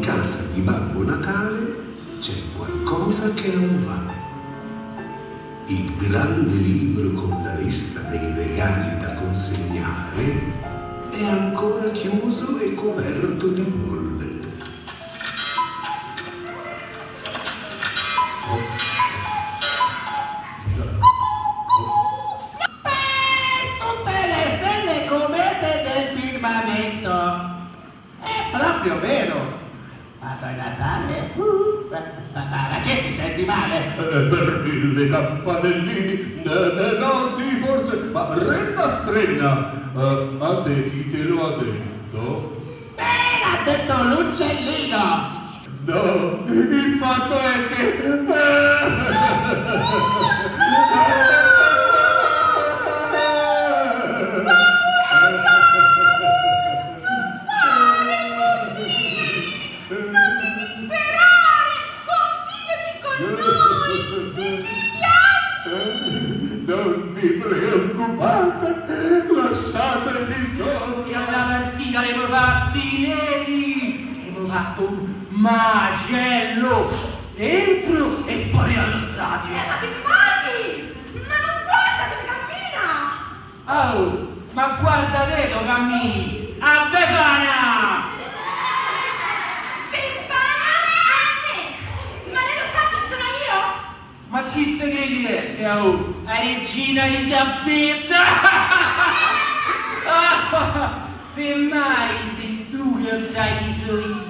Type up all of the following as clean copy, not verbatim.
casa di Babbo Natale c'è qualcosa che non va. Il grande libro con la lista dei regali da consegnare è ancora chiuso e coperto di bolle. Tutte le stelle comete del firmamento. È proprio vero. Ma sai Natale? Ma che ti senti male? Per le campanellini, no, sì, forse, ma renna strenna, a te chi te lo ha detto? L'ha detto l'uccellino. No, il fatto è che... Non vi preoccupate, lasciateli soli. Io la mattina avevo fatti neri, avevo fatto un macello dentro e fuori allo stadio. Ma che fai? Ma non guarda dove cammina! Oh, ma guarda te dove cammini, a Befana! Befana a me! Ma lei lo sa chi sono io? Ma chi te credi essere, oh? La regina Elisabetta! Semmai se tu non sai chi sono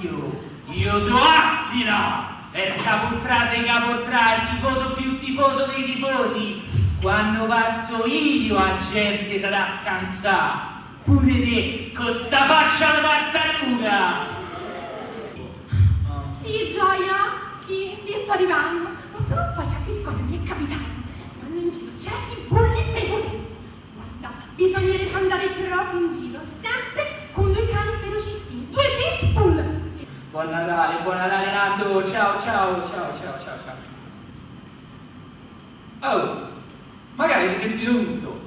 io sono Attila! Il capoltrà dei capoltrà, il tifoso più tifoso dei tifosi. Quando passo io a gente sarà scansà. Pure te, con sta faccia da tartaruga! Sì, Gioia, sì, sto arrivando. Ma tu non puoi capire cosa mi è capitato. Vanno in giro certi bulli pegoli. Guarda, bisognerebbe andare proprio in giro, sempre con due cani velocissimi, due pitbull. Buon Natale Nando, ciao. Oh, magari hai sentito tutto.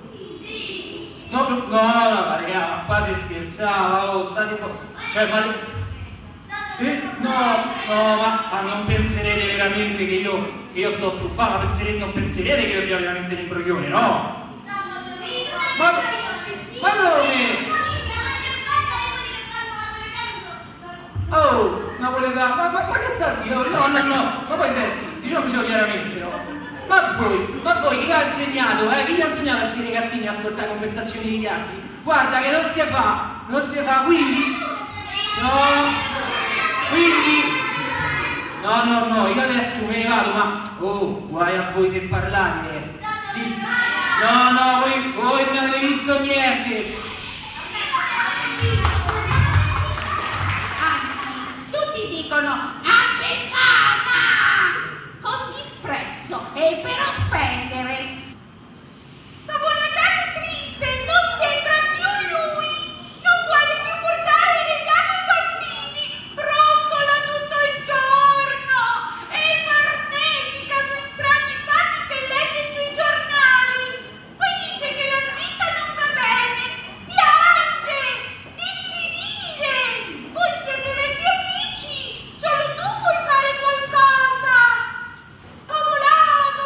No, ma raga, ma qua si scherzava, oh, state un po'. Cioè, ma... No, ma non penserete veramente che io sto truffando, non penserete che io sia veramente un imbroglione, no? Ma come? Oh, napoletano, ma che sta a dire? No, ma poi senti, diciamocelo chiaramente, no? Ma voi, chi vi ha insegnato, chi vi ha insegnato a questi ragazzini a ascoltare conversazioni di gatti? Guarda che non si fa, quindi? No, io adesso me ne vado, ma, oh, guai a voi se parlate, sì, no, voi non avete visto niente. Tutti dicono a Befana con disprezzo e per offendere. Ma Buon Natale triste, non sembra più lui. Non vuole più portare i regali ai bambini. Roncola tutto il giorno e farnetica sui strani fatti che legge sui giornali. Poi dice che la slitta non va bene. Piange, dice. Voi siete vecchi amici. Solo tu puoi fare qualcosa. Ho volato.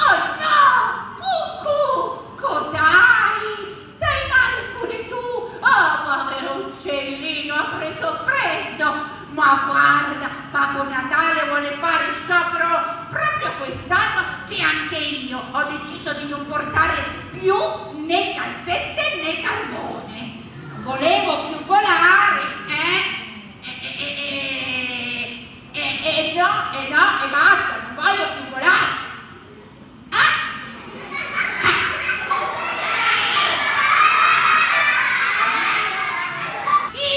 Oh no! Cucù! Cos'hai? Stai male pure tu! Oh, povero uccellino, ha preso freddo! Ma guarda, Babbo Natale vuole fare sciopero proprio quest'anno che anche io ho deciso di non portare più né calzette né carbone. Volevo più volare, no, e basta, non voglio più volare. Si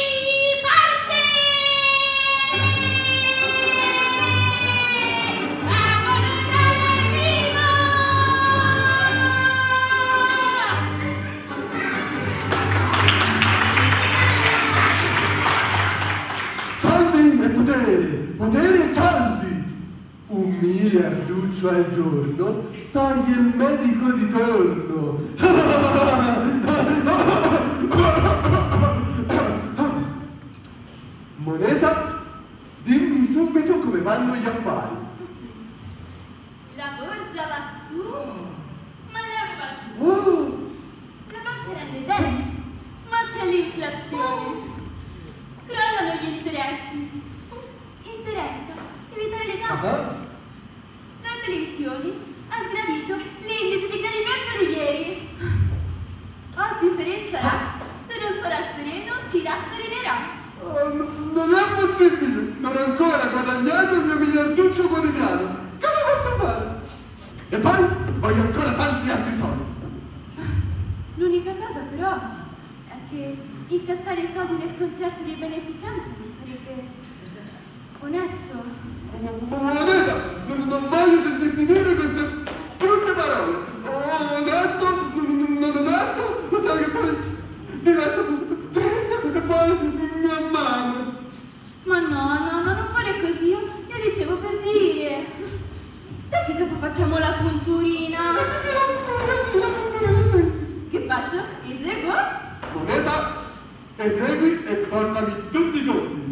parte! Babbo Natale arriva! Saldi e potere e saldi. Un miliarduccio al giorno toglie il medico di torno. vanno gli affari? La borsa va su, ma l'euro va giù. Oh, La banca rende bene, ma c'è l'inflazione. Crollano gli interessi. Interessa evitare le tasse. ah, La televisione ha sgradito l'indice di gradimento di ieri. Oggi serena, se non sarà sereno, ci rasserenerà. non è possibile, non ho ancora guadagnato il mio miliarduccio quotidiano. Come posso fare? E poi voglio ancora tanti altri soldi. L'unica cosa però è che incassare i soldi del concerto di beneficenza non sarebbe onesto. Moneta, non voglio sentirti dire queste brutte parole. Onesto, non onesto, lo sai che poi divento triste perché poi mi ammano. Ma no, non fare così, io dicevo per dire. Dai che dopo facciamo la punturina. Sì, la cultura, sì. Che faccio? Eseguo? Moneta, esegui e portami tutti i conti.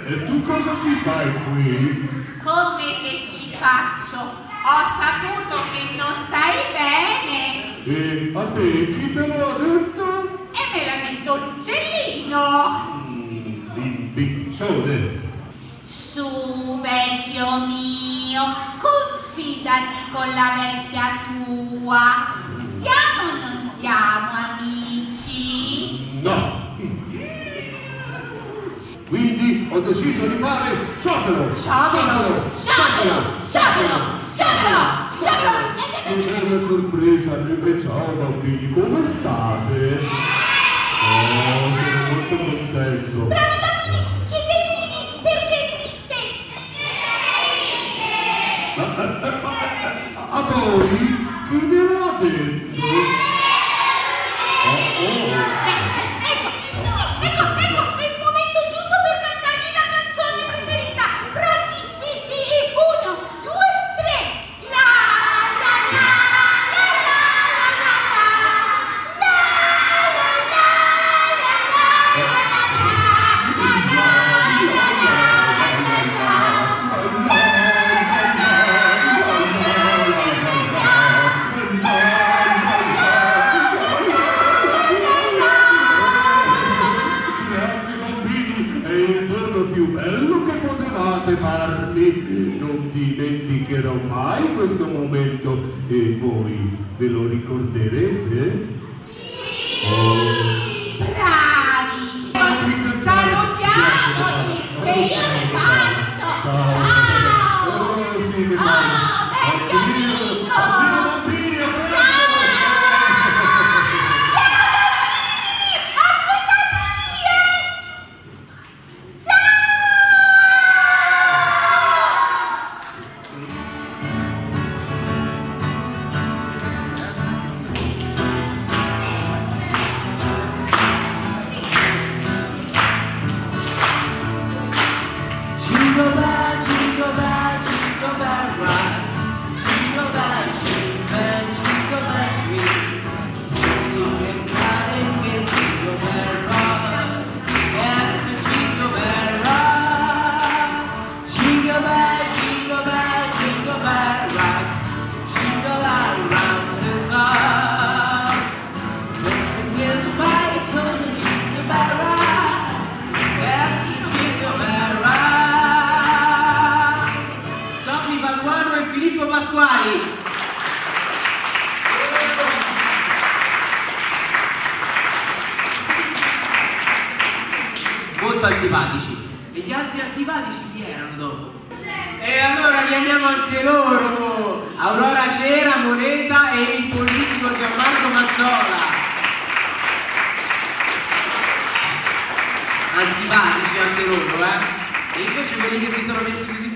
E tu cosa ci fai qui? Come che ci faccio? Ho saputo che non stai bene E a te chi te lo ha detto? e me l'ha detto l'uccellino. L'impiccione. Su, vecchio mio, confidati con la vecchia tua. Siamo o non siamo amici? No. Quindi ho deciso di fare sciopero. Sciopero, sciopero, sciopero, sciopero, sciopero. Una sorpresa, ciao bambini, come state? Oh, sono molto contento. Bravo bambini, chiedetevi perché è triste. A voi? Chi me l'ha detto? Ecco, è il momento giusto per cantargli la canzone preferita. Pronti? E 1, 2, 3. La la la la la Grazie bambini, è il giorno più bello che potevate farmi. Non dimenticherò mai questo momento e voi ve lo ricorderete? Oh. Bravi! Salutiamoci! E io ne parto! Ciao! Oh, vecchio amico! Ciao! Jingle bell, jingle bell, jingle bell rock. Jingle bell, jingle bell, jingle bell sweet. Singing, crying, and jingle bell rock. Yes, the jingle bell rock. Jingle bell, jingle bell, jingle bell rock. Jingle all round the clock. Listen, goodbye, come the jingle bell rock. Yes, the jingle bell rock. Sofì Paguano e Filippo Pasquali. Molto antipatici. E gli altri antipatici chi erano dopo? E allora chiamiamo anche loro! Aurora Cera, Moneta e il politico Gianmarco Mazzola. Antipatici anche loro, eh? E invece quelli che si sono piaciuti di